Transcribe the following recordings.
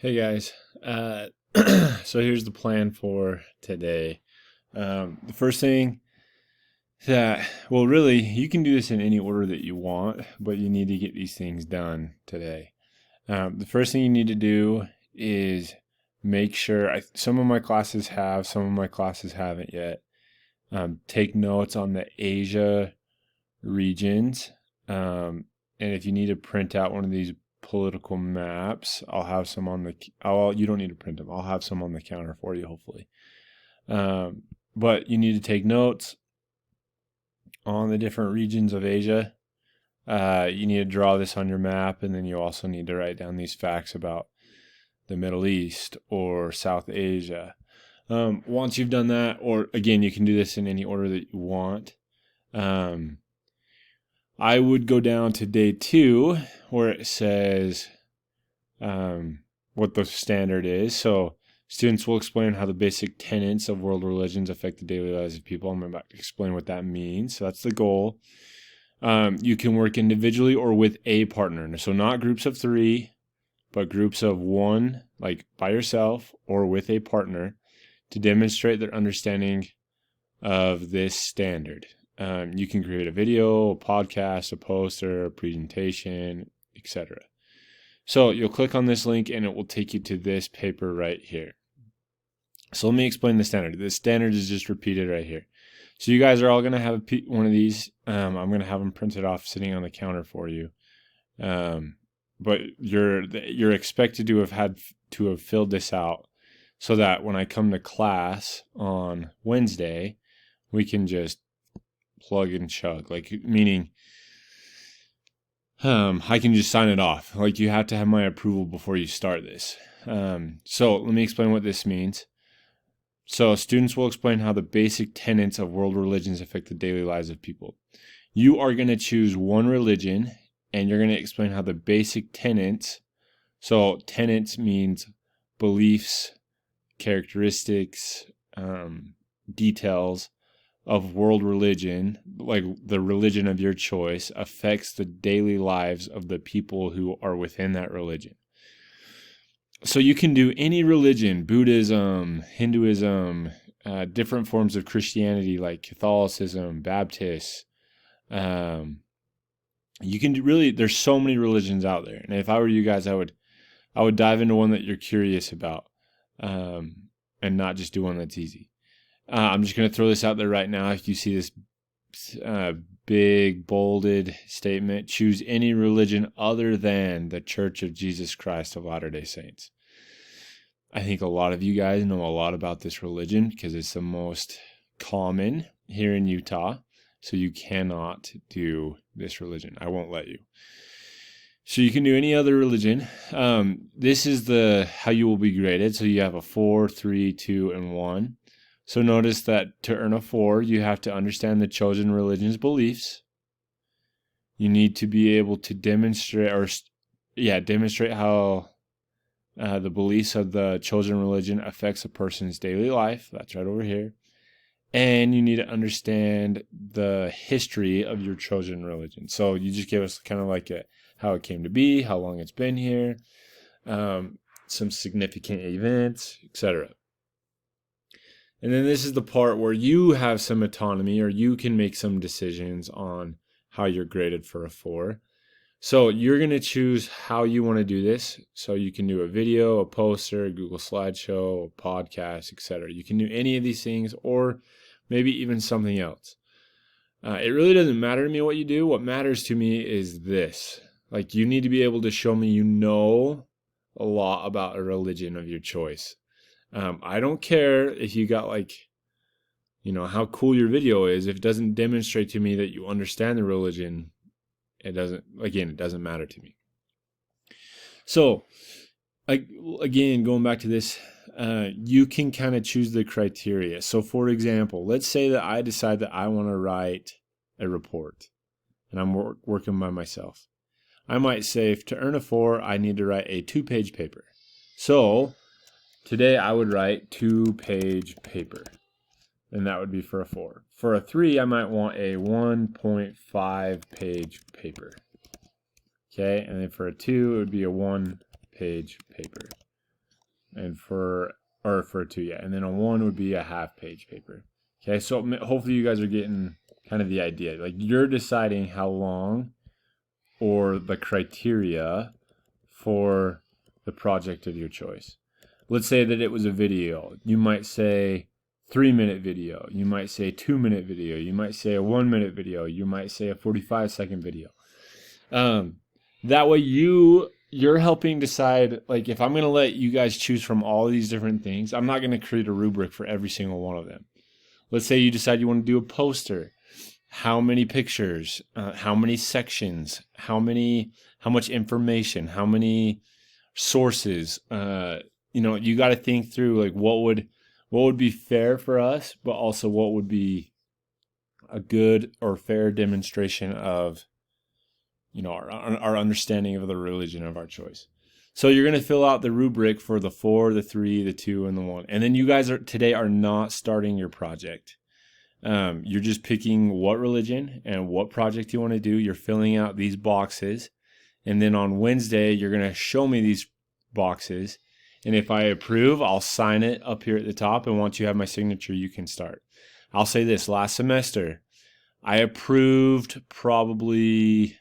Hey guys, so here's the plan for today. The first thing really, you can do this in any order that you want, but you need to get these things done today. The first thing you need to do is make sure, some of my classes have, some of my classes haven't yet. Take notes on the Asia regions. And if you need to print out one of these political maps, I'll have some on you don't need to print them. I'll have some on the counter for you, hopefully. But you need to take notes on the different regions of Asia. You need to draw this on your map, and then you also need to write down these facts about the Middle East or South Asia. Once you've done that, or again, you can do this in any order that you want. I would go down to day 2 where it says what the standard is. So students will explain how the basic tenets of world religions affect the daily lives of people. I'm about to explain what that means. So that's the goal. You can work individually or with a partner. So not groups of 3, but groups of 1, like by yourself or with a partner, to demonstrate their understanding of this standard. You can create a video, a podcast, a poster, a presentation, etc. So you'll click on this link and it will take you to this paper right here. So let me explain the standard. The standard is just repeated right here. So you guys are all going to have one of these. I'm going to have them printed off sitting on the counter for you. But you're expected to have filled this out so that when I come to class on Wednesday, we can just plug and chug, meaning I can just sign it off. You have to have my approval before you start this. So let me explain what this means. So students will explain how the basic tenets of world religions affect the daily lives of people. You are going to choose one religion and you're going to explain how the basic tenets, so tenets means beliefs, characteristics, details of world religion, like the religion of your choice, affects the daily lives of the people who are within that religion. So you can do any religion, Buddhism, Hinduism, different forms of Christianity like Catholicism, Baptist. You can there's so many religions out there. And if I were you guys, I would dive into one that you're curious about, and not just do one that's easy. I'm just going to throw this out there right now. If you see this big bolded statement, choose any religion other than the Church of Jesus Christ of Latter-day Saints. I think a lot of you guys know a lot about this religion because it's the most common here in Utah. So you cannot do this religion. I won't let you. So you can do any other religion. This is how you will be graded. So you have a 4, 3, 2, and 1. So notice that to earn a 4, you have to understand the chosen religion's beliefs. You need to be able to demonstrate how the beliefs of the chosen religion affects a person's daily life. That's right over here. And you need to understand the history of your chosen religion. So you just give us kind of how it came to be, how long it's been here, some significant events, etc. And then this is the part where you have some autonomy, or you can make some decisions on how you're graded for a 4. So you're going to choose how you want to do this. So you can do a video, a poster, a Google slideshow, a podcast, etc. You can do any of these things, or maybe even something else. It really doesn't matter to me what you do. What matters to me is this. You need to be able to show me you know a lot about a religion of your choice. I don't care if you got how cool your video is. If it doesn't demonstrate to me that you understand the religion, it doesn't matter to me. So again, going back to this, you can kind of choose the criteria. So for example, let's say that I decide that I want to write a report and I'm working by myself. I might say to earn a 4, I need to write a 2-page paper. So today I would write 2-page paper, and that would be for a 4. For a 3, I might want a 1.5-page paper. Okay, and then for a 2, it would be a 1-page paper. and for a 2, yeah. And then a 1 would be a half-page paper. Okay, so hopefully you guys are getting kind of the idea. Like, you're deciding how long or the criteria for the project of your choice. Let's say that it was a video. You might say 3-minute video. You might say 2-minute video. You might say a 1-minute video. You might say a 45-second video. That way you're helping decide, like, if I'm going to let you guys choose from all of these different things, I'm not going to create a rubric for every single one of them. Let's say you decide you want to do a poster. How many pictures, how many sections, how much information, how many sources, you got to think through, like, what would be fair for us, but also what would be a good or fair demonstration of, our understanding of the religion of our choice. So you're going to fill out the rubric for the 4, the 3, the 2, and the 1. And then you guys today are not starting your project. You're just picking what religion and what project you want to do. You're filling out these boxes. And then on Wednesday, you're going to show me these boxes. And if I approve, I'll sign it up here at the top. And once you have my signature, you can start. I'll say this: last semester, I approved probably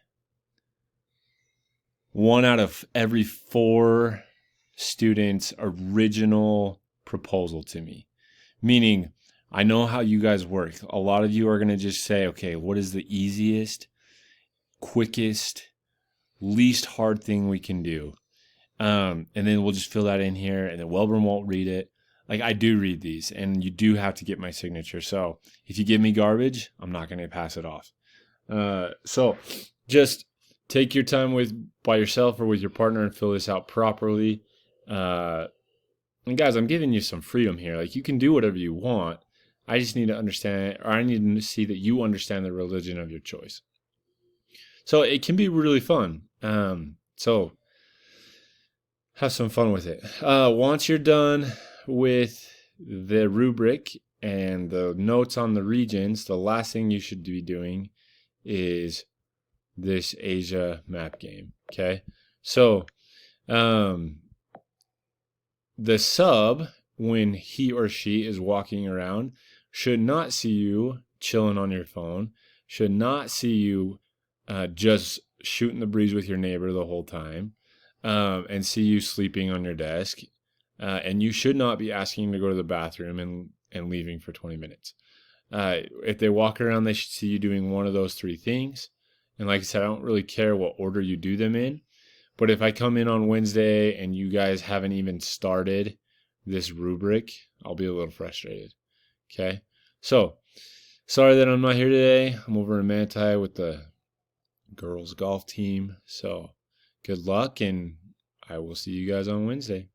1 out of every 4 students' original proposal to me. Meaning, I know how you guys work. A lot of you are going to just say, okay, what is the easiest, quickest, least hard thing we can do? And then we'll just fill that in here, and then Welburn won't read it. Like, I do read these, and you do have to get my signature. So if you give me garbage, I'm not going to pass it off. So just take your time by yourself or with your partner and fill this out properly. And guys, I'm giving you some freedom here. Like, you can do whatever you want. I just need to understand, or I need to see that you understand the religion of your choice. So it can be really fun. So have some fun with it. Once you're done with the rubric and the notes on the regions, the last thing you should be doing is this Asia map game. Okay. So, the sub, when he or she is walking around, should not see you chilling on your phone, should not see you just shooting the breeze with your neighbor the whole time, and see you sleeping on your desk. And you should not be asking to go to the bathroom and leaving for 20 minutes. If they walk around, they should see you doing one of those 3 things. And like I said, I don't really care what order you do them in. But if I come in on Wednesday and you guys haven't even started this rubric, I'll be a little frustrated. Okay? So, sorry that I'm not here today. I'm over in Manti with the girls golf team. So, good luck, and I will see you guys on Wednesday.